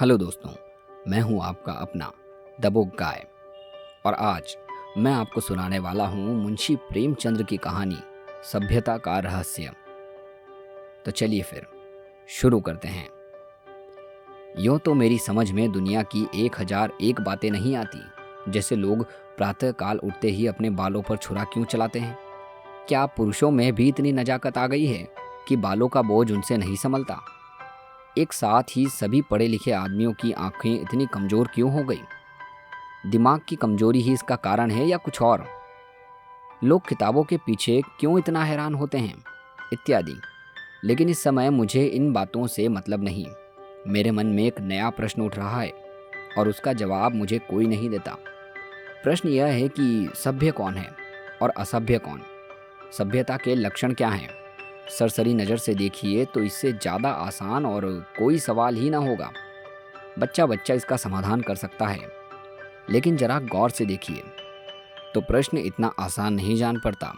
Hello दोस्तों, मैं हूं आपका अपना दबोक गाय और आज मैं आपको सुनाने वाला हूं मुंशी प्रेमचंद्र की कहानी सभ्यता का रहस्य। तो चलिए फिर शुरू करते हैं। यूं तो मेरी समझ में दुनिया की 1001 बातें नहीं आती, जैसे लोग प्रातःकाल उठते ही अपने बालों पर छुरा क्यों चलाते हैं। क्या पुरुषों में भी इतनी नजाकत आ गई है कि बालों का बोझ उनसे नहीं संभलता। एक साथ ही सभी पढ़े लिखे आदमियों की आंखें इतनी कमजोर क्यों हो गई। दिमाग की कमजोरी ही इसका कारण है या कुछ और। लोग किताबों के पीछे क्यों इतना हैरान होते हैं, इत्यादि। लेकिन इस समय मुझे इन बातों से मतलब नहीं। मेरे मन में एक नया प्रश्न उठ रहा है और उसका जवाब मुझे कोई नहीं देता। प्रश्न यह है कि सभ्य कौन है और असभ्य कौन। सभ्यता के लक्षण क्या हैं। सरसरी नज़र से देखिए तो इससे ज़्यादा आसान और कोई सवाल ही ना होगा। बच्चा बच्चा इसका समाधान कर सकता है। लेकिन जरा गौर से देखिए तो प्रश्न इतना आसान नहीं जान पड़ता।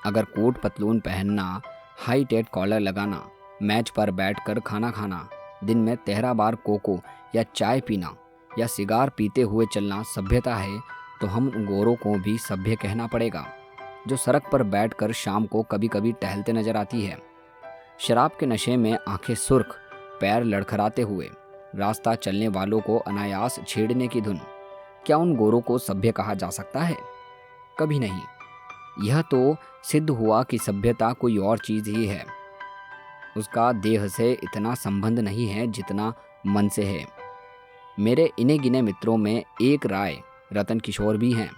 अगर कोट पतलून पहनना, हाई टेट कॉलर लगाना, मैच पर बैठकर खाना खाना, दिन में 13 बार कोको या चाय पीना या सिगार पीते हुए चलना सभ्यता है, तो हम गोरों को भी सभ्य कहना पड़ेगा, जो सड़क पर बैठकर शाम को कभी कभी टहलते नजर आती है। शराब के नशे में आंखें सुर्ख, पैर लड़खड़ाते हुए रास्ता चलने वालों को अनायास छेड़ने की धुन। क्या उन गोरों को सभ्य कहा जा सकता है? कभी नहीं। यह तो सिद्ध हुआ कि सभ्यता कोई और चीज़ ही है। उसका देह से इतना संबंध नहीं है जितना मन से है। मेरे इने गिने मित्रों में एक राय रतन किशोर भी हैं।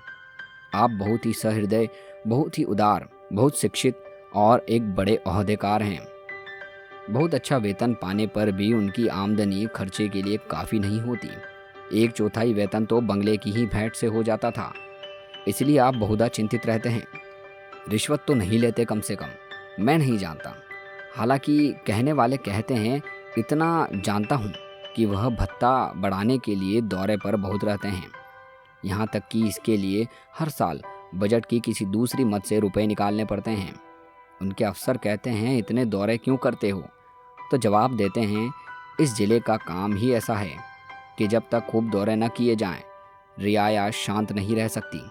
आप बहुत ही सहृदय, बहुत ही उदार, बहुत शिक्षित और एक बड़े ओहदेकार हैं। बहुत अच्छा वेतन पाने पर भी उनकी आमदनी खर्चे के लिए काफ़ी नहीं होती। 1/4 वेतन तो बंगले की ही भेंट से हो जाता था। इसलिए आप बहुधा चिंतित रहते हैं। रिश्वत तो नहीं लेते कम से कम, मैं नहीं जानता। हालांकि कहने वाले कहते हैं, इतना जानता हूँ कि वह भत्ता बढ़ाने के लिए दौरे पर बहुत रहते हैं। यहाँ तक कि इसके लिए हर साल बजट की किसी दूसरी मद से रुपए निकालने पड़ते हैं। उनके अफसर कहते हैं, इतने दौरे क्यों करते हो? तो जवाब देते हैं, इस जिले का काम ही ऐसा है कि जब तक खूब दौरे न किए जाएं, रियाया शांत नहीं रह सकती।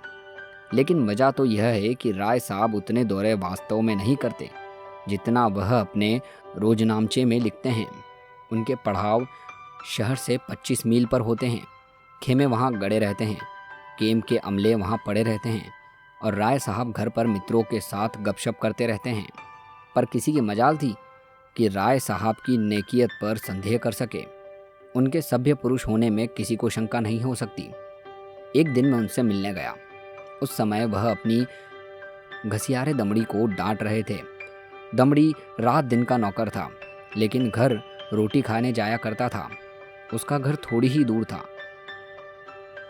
लेकिन मज़ा तो यह है कि राय साहब उतने दौरे वास्तव में नहीं करते जितना वह अपने रोजनामचे में लिखते हैं। उनके पड़ाव शहर से 25 मील पर होते हैं। खेमे वहाँ गड़े रहते हैं, केम के अमले वहाँ पड़े रहते हैं और राय साहब घर पर मित्रों के साथ गपशप करते रहते हैं। पर किसी की मजाल थी कि राय साहब की नेकियत पर संदेह कर सके। उनके सभ्य पुरुष होने में किसी को शंका नहीं हो सकती। एक दिन मैं उनसे मिलने गया। उस समय वह अपनी घसियारे दमड़ी को डांट रहे थे। दमड़ी रात दिन का नौकर था, लेकिन घर रोटी खाने जाया करता था। उसका घर थोड़ी ही दूर था।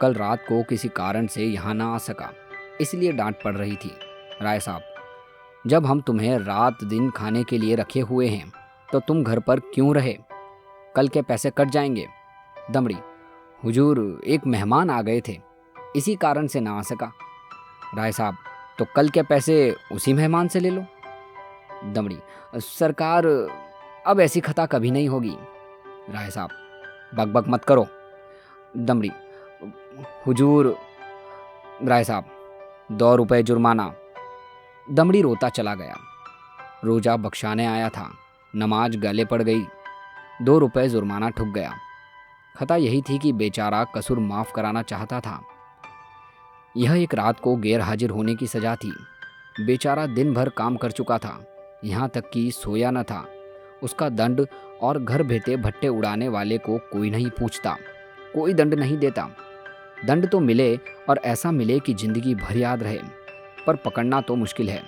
कल रात को किसी कारण से यहाँ ना आ सका, इसलिए डांट पड़ रही थी। राय साहब, जब हम तुम्हें रात दिन खाने के लिए रखे हुए हैं तो तुम घर पर क्यों रहे? कल के पैसे कट जाएंगे। दमड़ी, हुजूर, एक मेहमान आ गए थे, इसी कारण से ना आ सका। राय साहब, तो कल के पैसे उसी मेहमान से ले लो। दमड़ी, सरकार, अब ऐसी खता कभी नहीं होगी। राय साहब, बकबक मत करो। दमड़ी, हुजूर। राय साहब, 2 रुपये जुर्माना। दमड़ी रोता चला गया। रोजा बख्शाने आया था, नमाज गले पड़ गई, 2 रुपये जुर्माना ठुक गया। खता यही थी कि बेचारा कसूर माफ़ कराना चाहता था। यह एक रात को गैर हाजिर होने की सज़ा थी। बेचारा दिन भर काम कर चुका था, यहाँ तक कि सोया न था। उसका दंड और घर भेते भट्टे उड़ाने वाले को कोई नहीं पूछता, कोई दंड नहीं देता। दंड तो मिले और ऐसा मिले कि जिंदगी भर याद रहे, पर पकड़ना तो मुश्किल है।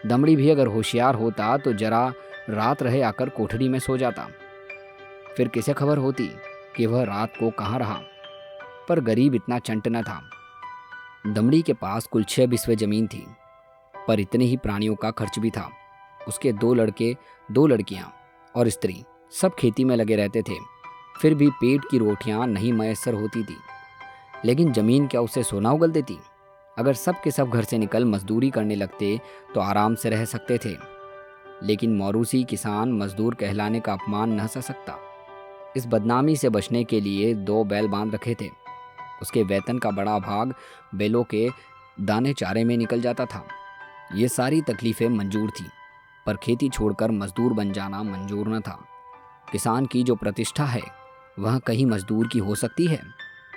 दमड़ी भी अगर होशियार होता तो जरा रात रहे आकर कोठरी में सो जाता। फिर किसे खबर होती कि वह रात को कहाँ रहा। पर गरीब इतना चंट न था। दमड़ी के पास कुल 6 बिस्वे जमीन थी, पर इतने ही प्राणियों का खर्च भी था। उसके 2 लड़के, 2 लड़कियां और स्त्री सब खेती में लगे रहते थे। फिर भी पेट की रोटियां नहीं मयसर होती थी। लेकिन जमीन क्या उसे सोना उगल देती? अगर सब के सब घर से निकल मजदूरी करने लगते तो आराम से रह सकते थे। लेकिन मौरूसी किसान मजदूर कहलाने का अपमान न सह सकता, इस बदनामी से बचने के लिए 2 बैल बांध रखे थे। उसके वेतन का बड़ा भाग बैलों के दाने चारे में निकल जाता था। ये सारी तकलीफें मंजूर थी, पर खेती छोड़कर मजदूर बन जाना मंजूर न था। किसान की जो प्रतिष्ठा है वह कहीं मजदूर की हो सकती है,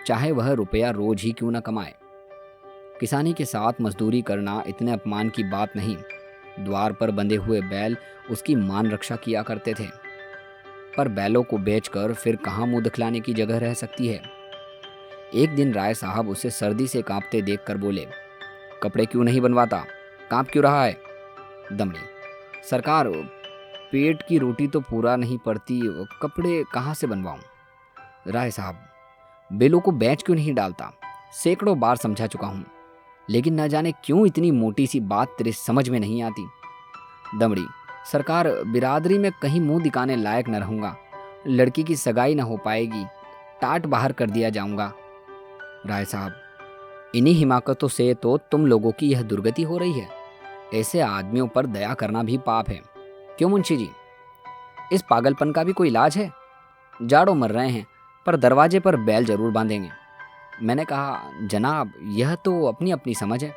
चाहे वह रुपया रोज ही क्यों न कमाए। किसानी के साथ मजदूरी करना इतने अपमान की बात नहीं। द्वार पर बंधे हुए बैल उसकी मान रक्षा किया करते थे, पर बैलों को बेचकर फिर कहाँ मुंह दिखलाने की जगह रह सकती है। एक दिन राय साहब उसे सर्दी से कांपते देखकर बोले, कपड़े क्यों नहीं बनवाता, कांप क्यों रहा है? दमड़ी, सरकार, पेट की रोटी तो पूरा नहीं पड़ती, कपड़े कहाँ से बनवाऊं? राय साहब, बैलों को बेच क्यों नहीं डालता? सैकड़ों बार समझा चुका हूं, लेकिन न जाने क्यों इतनी मोटी सी बात तेरे समझ में नहीं आती। दमड़ी, सरकार, बिरादरी में कहीं मुंह दिखाने लायक न रहूंगा, लड़की की सगाई न हो पाएगी, टाट बाहर कर दिया जाऊंगा। राय साहब, इन्हीं हिमाकतों से तो तुम लोगों की यह दुर्गति हो रही है। ऐसे आदमियों पर दया करना भी पाप है। क्यों मुंशी जी, इस पागलपन का भी कोई इलाज है? जाड़ों मर रहे हैं, पर दरवाजे पर बैल जरूर बांधेंगे। मैंने कहा, जनाब, यह तो अपनी अपनी समझ है।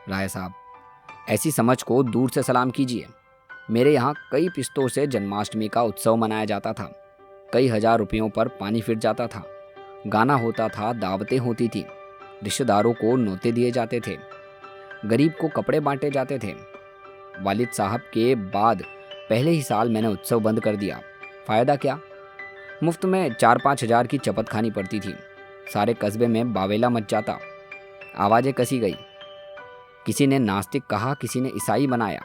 राय साहब, ऐसी समझ को दूर से सलाम कीजिए। मेरे यहाँ कई पिस्तों से जन्माष्टमी का उत्सव मनाया जाता था। कई हजार रुपयों पर पानी फिर जाता था। गाना होता था, दावतें होती थी, रिश्तेदारों को न्योते दिए जाते थे, गरीब को कपड़े बांटे जाते थे। वालिद साहब के बाद पहले ही साल मैंने उत्सव बंद कर दिया। फायदा क्या? मुफ्त में 4-5 हजार की चपत खानी पड़ती थी। सारे कस्बे में बावेला मच जाता। आवाज़ें कसी गई। किसी ने नास्तिक कहा, किसी ने ईसाई बनाया,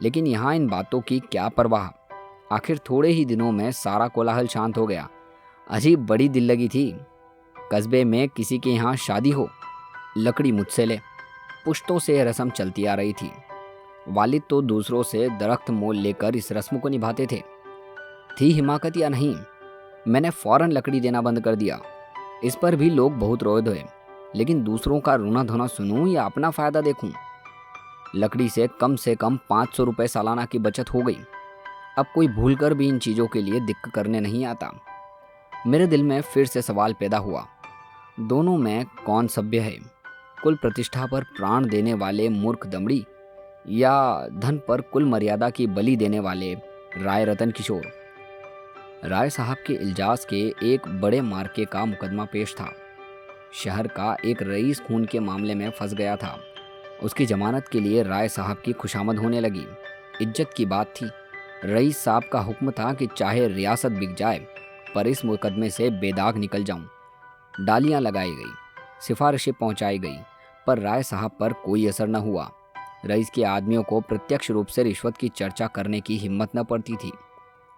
लेकिन यहाँ इन बातों की क्या परवाह। आखिर थोड़े ही दिनों में सारा कोलाहल शांत हो गया। अजीब बड़ी दिल लगी थी। कस्बे में किसी के यहाँ शादी हो, लकड़ी मुझसे ले। पुश्तों से यह रस्म चलती आ रही थी। वालिद तो दूसरों से दरख्त मोल लेकर इस रस्म को निभाते थे। थी हिमाकत या नहीं, मैंने फौरन लकड़ी देना बंद कर दिया। इस पर भी लोग बहुत रोए धोए, लेकिन दूसरों का रोना धोना सुनूं या अपना फायदा देखूं? लकड़ी से कम 500 रुपये सालाना की बचत हो गई। अब कोई भूलकर भी इन चीज़ों के लिए दिक्क करने नहीं आता। मेरे दिल में फिर से सवाल पैदा हुआ, दोनों में कौन सभ्य है? कुल प्रतिष्ठा पर प्राण देने वाले मूर्ख दमड़ी, या धन पर कुल मर्यादा की बलि देने वाले राय रतन किशोर? राय साहब के इल्जास के एक बड़े मार्के का मुकदमा पेश था। शहर का एक रईस खून के मामले में फंस गया था। उसकी जमानत के लिए राय साहब की खुशामद होने लगी। इज्जत की बात थी। रईस साहब का हुक्म था कि चाहे रियासत बिक जाए, पर इस मुकदमे से बेदाग निकल जाऊं। डालियां लगाई गई, सिफारिशें पहुंचाई गई, पर राय साहब पर कोई असर न हुआ। रईस के आदमियों को प्रत्यक्ष रूप से रिश्वत की चर्चा करने की हिम्मत न पड़ती थी।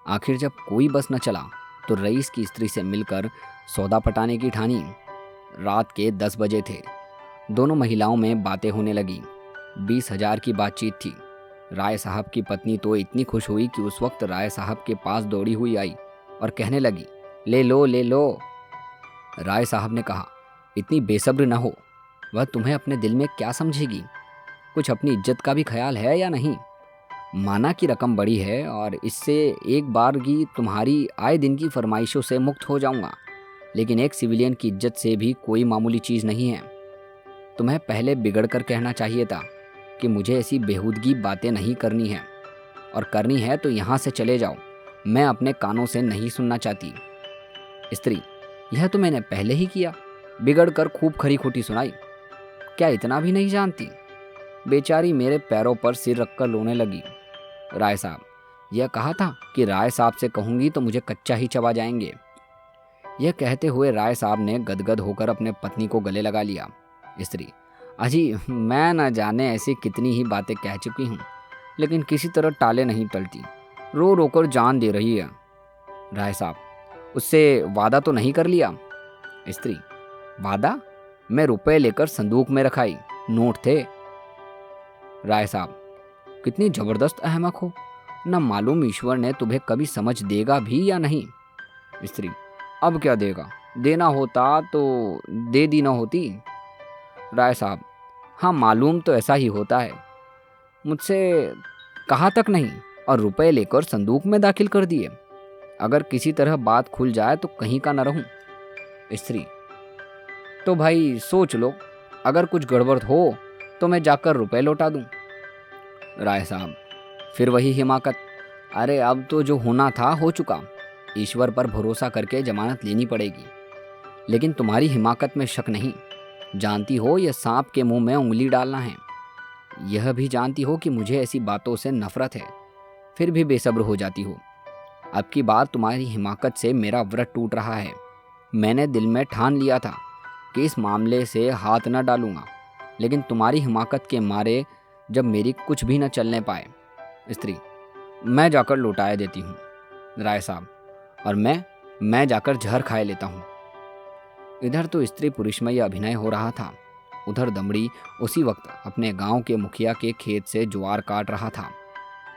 आखिर जब कोई बस न चला तो रईस की स्त्री से मिलकर सौदा पटाने की ठानी। रात के 10 बजे थे। दोनों महिलाओं में बातें होने लगी। 20 हजार की बातचीत थी। राय साहब की पत्नी तो इतनी खुश हुई कि उस वक्त राय साहब के पास दौड़ी हुई आई और कहने लगी, ले लो ले लो। राय साहब ने कहा, इतनी बेसब्र न हो, वह तुम्हें अपने दिल में क्या समझेगी? कुछ अपनी इज्जत का भी ख्याल है या नहीं? माना की रकम बड़ी है और इससे एक बार की तुम्हारी आए दिन की फरमाइशों से मुक्त हो जाऊंगा, लेकिन एक सिविलियन की इज्जत से भी कोई मामूली चीज़ नहीं है। तुम्हें पहले बिगड़ कर कहना चाहिए था कि मुझे ऐसी बेहूदगी बातें नहीं करनी है, और करनी है तो यहाँ से चले जाओ, मैं अपने कानों से नहीं सुनना चाहती। स्त्री, यह तो मैंने पहले ही किया, बिगड़ कर खूब खरी खोटी सुनाई। क्या इतना भी नहीं जानती? बेचारी मेरे पैरों पर सिर रखकर रोने लगी। राय साहब, यह कहा था कि राय साहब से कहूंगी तो मुझे कच्चा ही चबा जाएंगे। यह कहते हुए राय साहब ने गदगद होकर अपने पत्नी को गले लगा लिया। स्त्री, अजी, मैं न जाने ऐसी कितनी ही बातें कह चुकी हूँ, लेकिन किसी तरह टाले नहीं टलती, रो रो कर जान दे रही है। राय साहब, उससे वादा तो नहीं कर लिया? स्त्री, वादा? मैं रुपए लेकर संदूक में रखाई, नोट थे। राय साहब, कितनी जबरदस्त अहमक हो, न मालूम ईश्वर ने तुम्हें कभी समझ देगा भी या नहीं। स्त्री, अब क्या देगा, देना होता तो दे दी न होती। राय साहब, हाँ, मालूम तो ऐसा ही होता है। मुझसे कहा तक नहीं और रुपए लेकर संदूक में दाखिल कर दिए। अगर किसी तरह बात खुल जाए तो कहीं का न रहूं। स्त्री, तो भाई सोच लो, अगर कुछ गड़बड़ हो तो मैं जाकर रुपए लौटा दूं। राय साहब, फिर वही हिमाकत। अरे अब तो जो होना था हो चुका, ईश्वर पर भरोसा करके जमानत लेनी पड़ेगी। लेकिन तुम्हारी हिमाकत में शक नहीं। जानती हो यह सांप के मुंह में उंगली डालना है। यह भी जानती हो कि मुझे ऐसी बातों से नफरत है, फिर भी बेसब्र हो जाती हो। अब की बार तुम्हारी हिमाकत से मेरा व्रत टूट रहा है। मैंने दिल में ठान लिया था कि इस मामले से हाथ न डालूंगा, लेकिन तुम्हारी हिमाकत के मारे जब मेरी कुछ भी न चलने पाए। स्त्री, मैं जाकर लौटाए देती हूँ। राय साहब, और मैं जाकर जहर खाए लेता हूँ। इधर तो स्त्री पुरुषमय अभिनय हो रहा था, उधर दमड़ी उसी वक्त अपने गांव के मुखिया के खेत से ज्वार काट रहा था।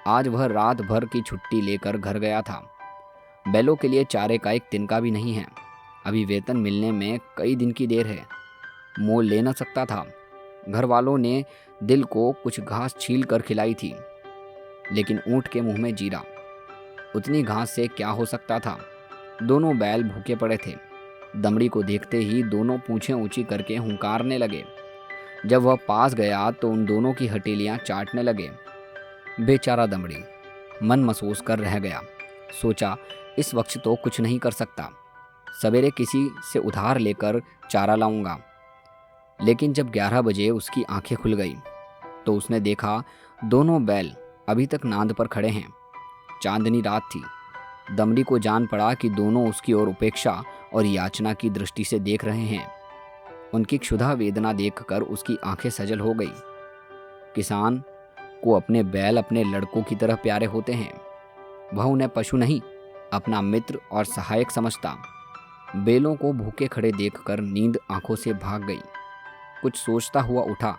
आज वह रात भर की छुट्टी लेकर घर गया था। बैलों के लिए चारे का एक तिनका भी नहीं है। अभी वेतन मिलने में कई दिन की देर है। मोल ले न सकता था। घर वालों ने दिल को कुछ घास छील कर खिलाई थी, लेकिन ऊंट के मुंह में जीरा। उतनी घास से क्या हो सकता था। दोनों बैल भूखे पड़े थे। दमड़ी को देखते ही दोनों पूंछें ऊंची करके हुंकारने लगे। जब वह पास गया तो उन दोनों की हथेलियां चाटने लगे। बेचारा दमड़ी मन महसूस कर रह गया। सोचा, इस वक्त तो कुछ नहीं कर सकता, सवेरे किसी से उधार लेकर चारा लाऊंगा। लेकिन जब 11 बजे उसकी आंखें खुल गई तो उसने देखा दोनों बैल अभी तक नांद पर खड़े हैं। चांदनी रात थी। दमड़ी को जान पड़ा कि दोनों उसकी ओर उपेक्षा और याचना की दृष्टि से देख रहे हैं। उनकी क्षुधा वेदना देखकर उसकी आंखें सजल हो गई। किसान को अपने बैल अपने लड़कों की तरह प्यारे होते हैं। वह उन्हें पशु नहीं, अपना मित्र और सहायक समझता। बैलों को भूखे खड़े देखकर नींद आंखों से भाग गई। कुछ सोचता हुआ उठा,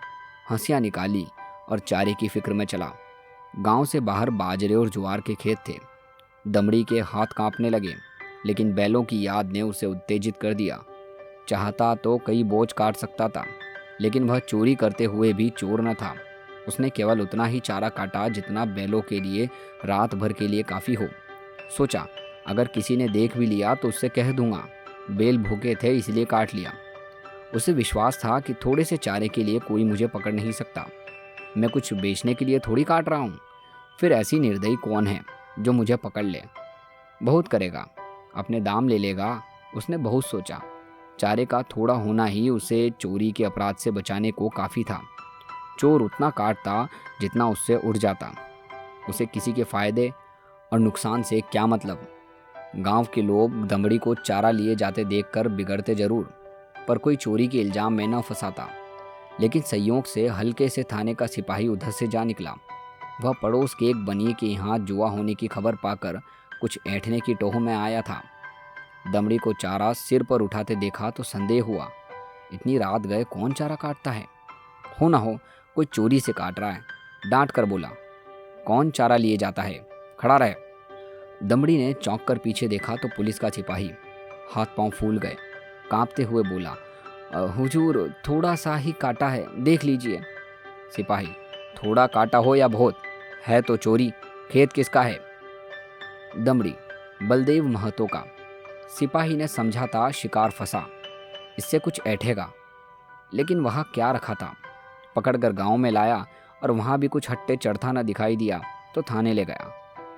हंसियां निकाली और चारे की फिक्र में चला। गांव से बाहर बाजरे और ज्वार के खेत थे। दमड़ी के हाथ कांपने लगे, लेकिन बैलों की याद ने उसे उत्तेजित कर दिया। चाहता तो कई बोझ काट सकता था, लेकिन वह चोरी करते हुए भी चोर न था। उसने केवल उतना ही चारा काटा जितना बैलों के लिए रात भर के लिए काफ़ी हो। सोचा, अगर किसी ने देख भी लिया तो उससे कह दूंगा बैल भूखे थे इसलिए काट लिया। उसे विश्वास था कि थोड़े से चारे के लिए कोई मुझे पकड़ नहीं सकता। मैं कुछ बेचने के लिए थोड़ी काट रहा हूँ। फिर ऐसी निर्दयी कौन है जो मुझे पकड़ ले। बहुत करेगा, अपने दाम ले लेगा। उसने बहुत सोचा। चारे का थोड़ा होना ही उसे चोरी के अपराध से बचाने को काफ़ी था। चोर उतना काटता जितना उससे उड़ जाता। उसे किसी के फायदे और नुकसान से क्या मतलब। गांव के लोग दमड़ी को चारा लिए जाते देखकर बिगड़ते जरूर, पर कोई चोरी के इल्जाम में न फंसाता। लेकिन संयोग से हल्के से थाने का सिपाही उधर से जा निकला। वह पड़ोस के एक बनिए के यहाँ जुआ होने की खबर पाकर कुछ ऐंठने की टोह में आया था। दमड़ी को चारा सिर पर उठाते देखा तो संदेह हुआ। इतनी रात गए कौन चारा काटता है? हो ना हो कोई चोरी से काट रहा है। डांट कर बोला, कौन चारा लिए जाता है, खड़ा रहे। दमड़ी ने चौंक कर पीछे देखा तो पुलिस का सिपाही। हाथ पांव फूल गए। कांपते हुए बोला, हुजूर थोड़ा सा ही काटा है, देख लीजिए। सिपाही, थोड़ा काटा हो या बहुत, है तो चोरी। खेत किसका है? दमड़ी, बलदेव महतो का। सिपाही ने समझा था शिकार फंसा, इससे कुछ ऐठेगा। लेकिन वहाँ क्या रखा था? पकड़कर गांव में लाया और वहाँ भी कुछ हट्टे चढ़ता न दिखाई दिया तो थाने ले गया।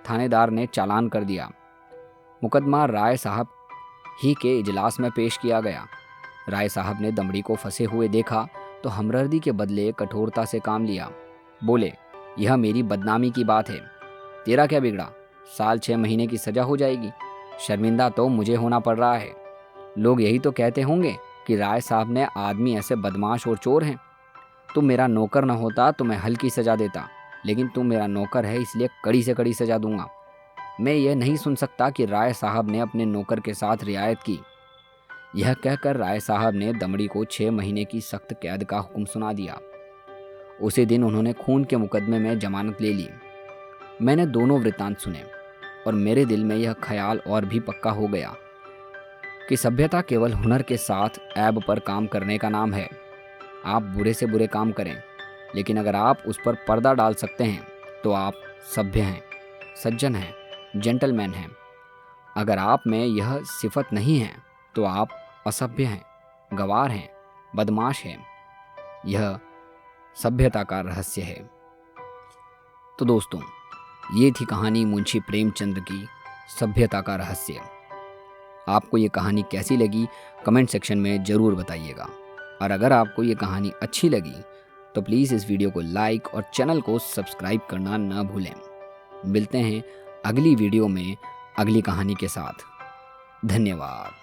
थानेदार ने चालान कर दिया। मुकदमा राय साहब ही के इजलास में पेश किया गया। राय साहब ने दमड़ी को फंसे हुए देखा तो हमदर्दी के बदले कठोरता से काम लिया। बोले, यह मेरी बदनामी की बात है, तेरा क्या बिगड़ा? साल 6 महीने की सजा हो जाएगी। शर्मिंदा तो मुझे होना पड़ रहा है। लोग यही तो कहते होंगे कि राय साहब ने आदमी ऐसे बदमाश और चोर हैं। तुम मेरा नौकर न होता तो मैं हल्की सजा देता, लेकिन तुम मेरा नौकर है इसलिए कड़ी से कड़ी सजा दूंगा। मैं यह नहीं सुन सकता कि राय साहब ने अपने नौकर के साथ रियायत की। यह कहकर राय साहब ने दमड़ी को 6 महीने की सख्त कैद का हुक्म सुना दिया। उसी दिन उन्होंने खून के मुकदमे में जमानत ले ली। मैंने दोनों वृत्तांत सुने और मेरे दिल में यह ख्याल और भी पक्का हो गया कि सभ्यता केवल हुनर के साथ ऐब पर काम करने का नाम है। आप बुरे से बुरे काम करें, लेकिन अगर आप उस पर पर्दा डाल सकते हैं तो आप सभ्य हैं, सज्जन हैं, जेंटलमैन हैं। अगर आप में यह सिफत नहीं है तो आप असभ्य हैं, गंवार हैं, बदमाश हैं। यह सभ्यता का रहस्य है। तो दोस्तों, ये थी कहानी मुंशी प्रेमचंद की सभ्यता का रहस्य। आपको ये कहानी कैसी लगी कमेंट सेक्शन में ज़रूर बताइएगा। और अगर आपको ये कहानी अच्छी लगी तो प्लीज़ इस वीडियो को लाइक और चैनल को सब्सक्राइब करना ना भूलें। मिलते हैं अगली वीडियो में अगली कहानी के साथ। धन्यवाद।